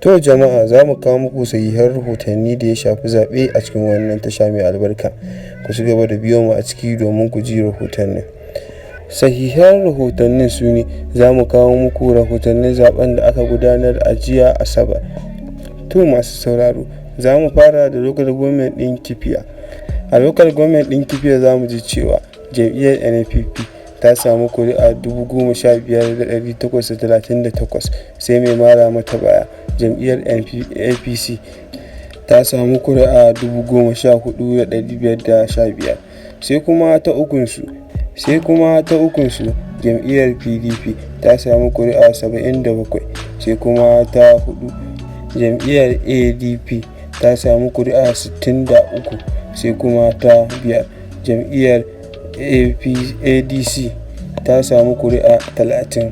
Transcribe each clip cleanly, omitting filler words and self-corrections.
To jama'a, za mu kawo muku sahihan rahotanni da ya shafi zaɓe a cikin wannan tasha mai albarka. Ku ci gaba da biyo mu a ciki domin ku ji rahotannin. Sahihan rahotannin su ne za mu kawo muku rahotannin zaɓen da aka gudanar a jiya Asabar. To masu sauraro, za mu fara da local government ɗin Kifiya. A local government ɗin Kifiya za mu ji cewa jam'iyyar NNPP ta samu kuri'a 15,838, sai mai mara mata baya jam'iyyar APC ta samu kuri'a 14,515, sai kuma ta ukunsu jam'iyyar PDP ta samu kuri'a 77, sai kuma ta hudu jam'iyyar ADP ta samu kuri'a 63, sai kuma ta biyar jam'iyyar ADC ta samu kuri'a 30.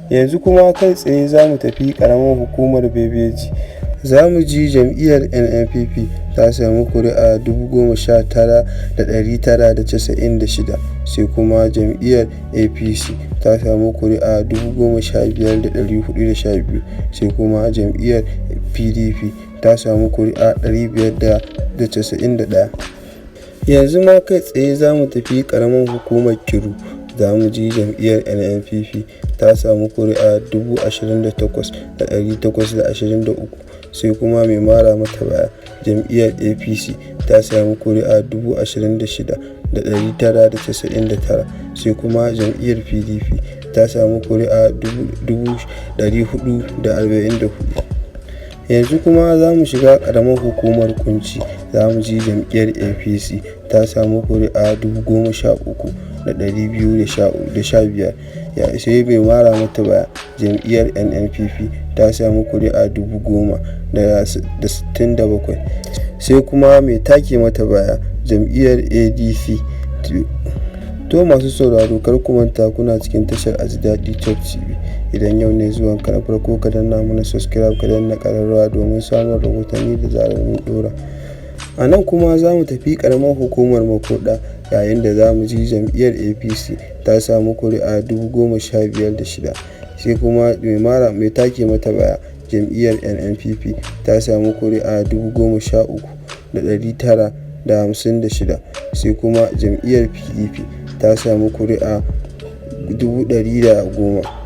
Yanzu kuma kai tsaye za mu tafi ƙaramar hukumar Bebeji. Za mu ji jam'iyyar NNPP ta samu kuri'a 19,996, sai kuma jam'iyyar APC ta samu kuri'a 15,412, sai kuma jam'iyyar PDP ta samu kuri'a 591. Yanzu ma kai tsaye za mu tafi ƙaramar hukumar Kiru. Za mu ji jam'iyyar NNPP ta samu kuri'a 28,823, sai kuma mai mara mata baya jam'iyyar APC ta samu kuri'a 26,999, sai kuma jam'iyyar PDP ta samu kuri'a 444. Yanzu kuma za mu shiga ƙaramar hukumar Kunci. Za mu ji jam'iyyar APC ta samu kuri'a 13,215, sai mai mara mata baya jam'iyyar NNPP ta samu kuri'a 10,067, sai kuma mai take mata baya jam'iyyar ADC. To masu sauraro, kar ku manta kuna cikin tashar Ajidaɗi Top TV. Idan yau ne zuwan ka na farko, ka danna mana subscribe, ka danna ƙararrawa domin samun rahotanni da zarar mun ɗora. A nan kuma za mu tafi ƙaramar hukumar Makurɗa, yayin da za mu ji jam'iyyar APC ta samu kuri'a 15,016, sai kuma mai take mata baya jam'iyyar NNPP ta samu kuri'a 13,956, sai kuma jam'iyyar PDP ta samu kuri'a 110,000.